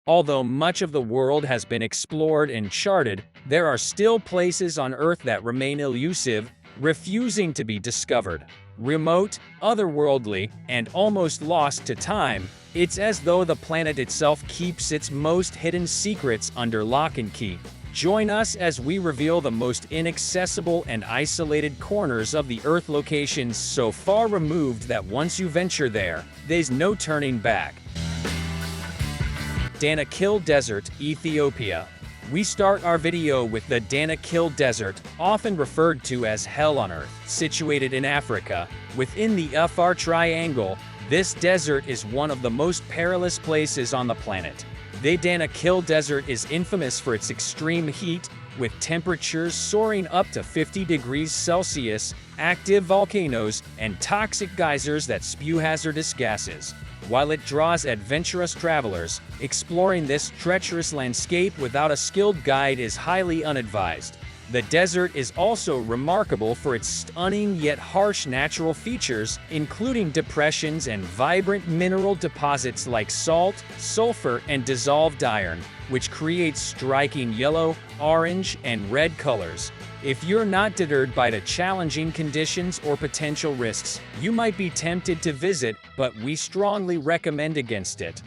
Although much of the world has been explored and charted, there are still places on Earth that remain elusive, refusing to be discovered. Remote, otherworldly, and almost lost to time, it's as though the planet itself keeps its most hidden secrets under lock and key. Join us as we reveal the most inaccessible and isolated corners of the Earth, locations so far removed that once you venture there, there's no turning back. Danakil Desert, Ethiopia. We start our video with the Danakil Desert, often referred to as Hell on Earth. Situated in Africa, within the Bermuda Triangle, this desert is one of the most perilous places on the planet. The Danakil Desert is infamous for its extreme heat, with temperatures soaring up to 50 degrees Celsius, active volcanoes, and toxic geysers that spew hazardous gases. While it draws adventurous travelers, exploring this treacherous landscape without a skilled guide is highly unadvised. The desert is also remarkable for its stunning yet harsh natural features, including depressions and vibrant mineral deposits like salt, sulfur, and dissolved iron, which creates striking yellow, orange, and red colors. If you're not deterred by the challenging conditions or potential risks, you might be tempted to visit, but we strongly recommend against it.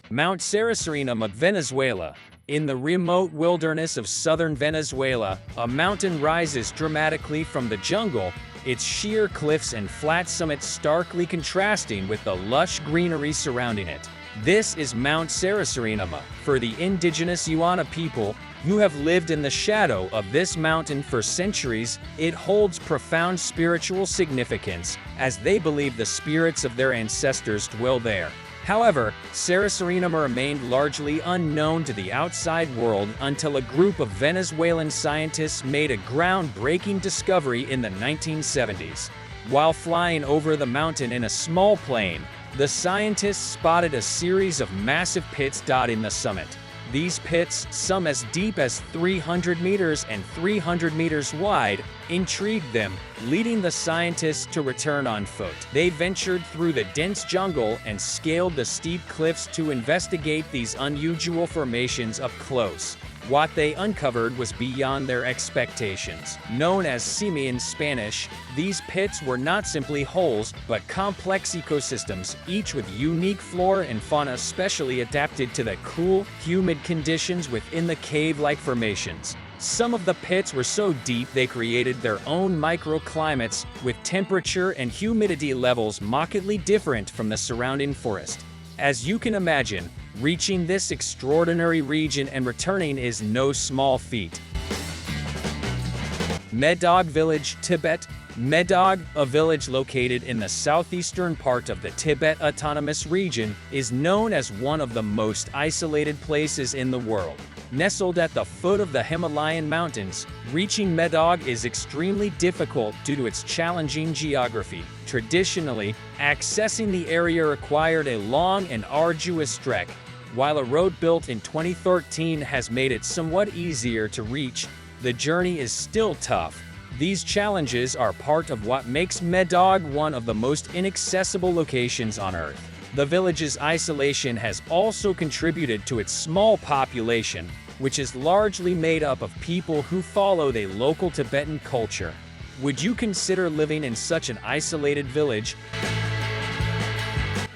Mount Sarisarinama, Venezuela. In the remote wilderness of southern Venezuela, a mountain rises dramatically from the jungle, its sheer cliffs and flat summits starkly contrasting with the lush greenery surrounding it. This is Mount Sarisarinama. For the indigenous Yuana people, who have lived in the shadow of this mountain for centuries, it holds profound spiritual significance, as they believe the spirits of their ancestors dwell there. However, Sarisarinama remained largely unknown to the outside world until a group of Venezuelan scientists made a groundbreaking discovery in the 1970s. While flying over the mountain in a small plane, the scientists spotted a series of massive pits dotting the summit. These pits, some as deep as 300 meters and 300 meters wide, intrigued them, leading the scientists to return on foot. They ventured through the dense jungle and scaled the steep cliffs to investigate these unusual formations up close. What they uncovered was beyond their expectations. Known as simi in Spanish, these pits were not simply holes, but complex ecosystems, each with unique flora and fauna specially adapted to the cool, humid conditions within the cave-like formations. Some of the pits were so deep they created their own microclimates, with temperature and humidity levels markedly different from the surrounding forest. As you can imagine, reaching this extraordinary region and returning is no small feat. Medog Village, Tibet. Medog, a village located in the southeastern part of the Tibet Autonomous Region, is known as one of the most isolated places in the world. Nestled at the foot of the Himalayan mountains, reaching Medog is extremely difficult due to its challenging geography. Traditionally, accessing the area required a long and arduous trek. While a road built in 2013 has made it somewhat easier to reach, the journey is still tough. These challenges are part of what makes Medog one of the most inaccessible locations on Earth. The village's isolation has also contributed to its small population, which is largely made up of people who follow the local Tibetan culture. Would you consider living in such an isolated village?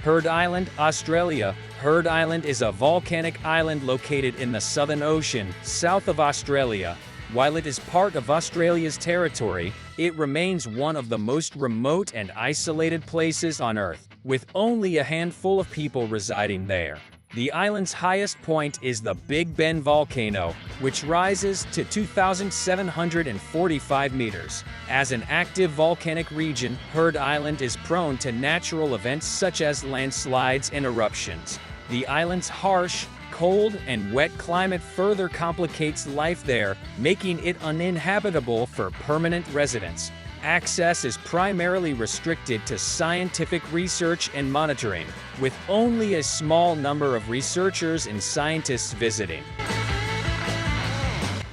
Heard Island, Australia. Heard Island is a volcanic island located in the Southern Ocean, south of Australia. While it is part of Australia's territory, it remains one of the most remote and isolated places on Earth, with only a handful of people residing there. The island's highest point is the Big Ben volcano, which rises to 2,745 meters. As an active volcanic region, Heard Island is prone to natural events such as landslides and eruptions. The island's harsh, cold, and wet climate further complicates life there, making it uninhabitable for permanent residents. Access is primarily restricted to scientific research and monitoring, with only a small number of researchers and scientists visiting.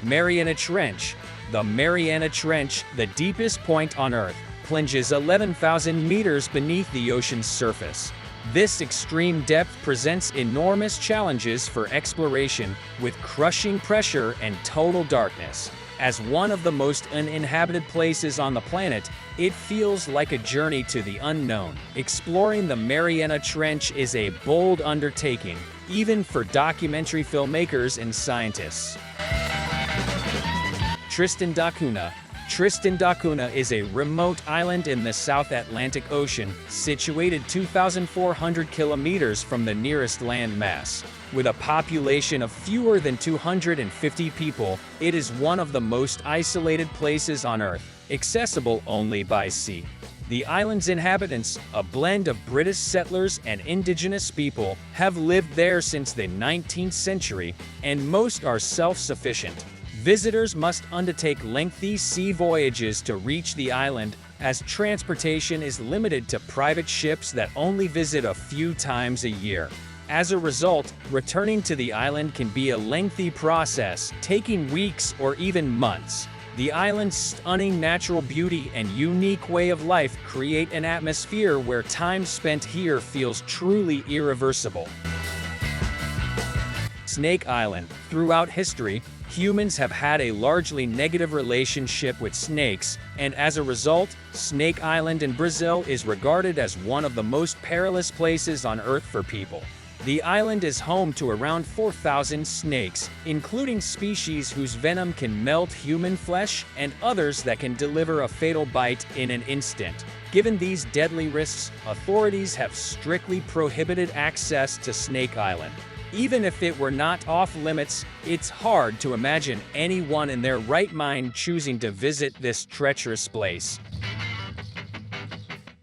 Mariana Trench. The Mariana Trench, the deepest point on Earth, plunges 11,000 meters beneath the ocean's surface. This extreme depth presents enormous challenges for exploration, with crushing pressure and total darkness. As one of the most uninhabited places on the planet, it feels like a journey to the unknown. Exploring the Mariana Trench is a bold undertaking, even for documentary filmmakers and scientists. Tristan da Cunha. Tristan da Cunha is a remote island in the South Atlantic Ocean, situated 2,400 kilometers from the nearest landmass. With a population of fewer than 250 people, it is one of the most isolated places on Earth, accessible only by sea. The island's inhabitants, a blend of British settlers and indigenous people, have lived there since the 19th century, and most are self-sufficient. Visitors must undertake lengthy sea voyages to reach the island, as transportation is limited to private ships that only visit a few times a year. As a result, returning to the island can be a lengthy process, taking weeks or even months. The island's stunning natural beauty and unique way of life create an atmosphere where time spent here feels truly irreversible. Snake Island. Throughout history, humans have had a largely negative relationship with snakes, and as a result, Snake Island in Brazil is regarded as one of the most perilous places on Earth for people. The island is home to around 4,000 snakes, including species whose venom can melt human flesh and others that can deliver a fatal bite in an instant. Given these deadly risks, authorities have strictly prohibited access to Snake Island. Even if it were not off-limits, it's hard to imagine anyone in their right mind choosing to visit this treacherous place.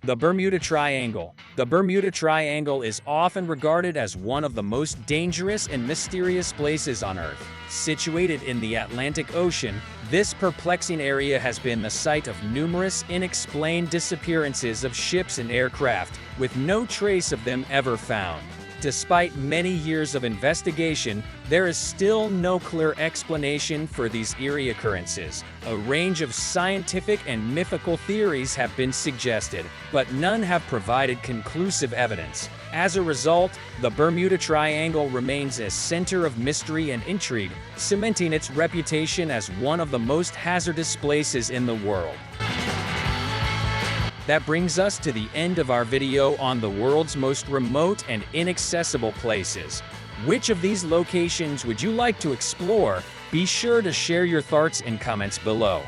The Bermuda Triangle. The Bermuda Triangle is often regarded as one of the most dangerous and mysterious places on Earth. Situated in the Atlantic Ocean, this perplexing area has been the site of numerous unexplained disappearances of ships and aircraft, with no trace of them ever found. Despite many years of investigation, there is still no clear explanation for these eerie occurrences. A range of scientific and mythical theories have been suggested, but none have provided conclusive evidence. As a result, the Bermuda Triangle remains a center of mystery and intrigue, cementing its reputation as one of the most hazardous places in the world. That brings us to the end of our video on the world's most remote and inaccessible places. Which of these locations would you like to explore? Be sure to share your thoughts in comments below.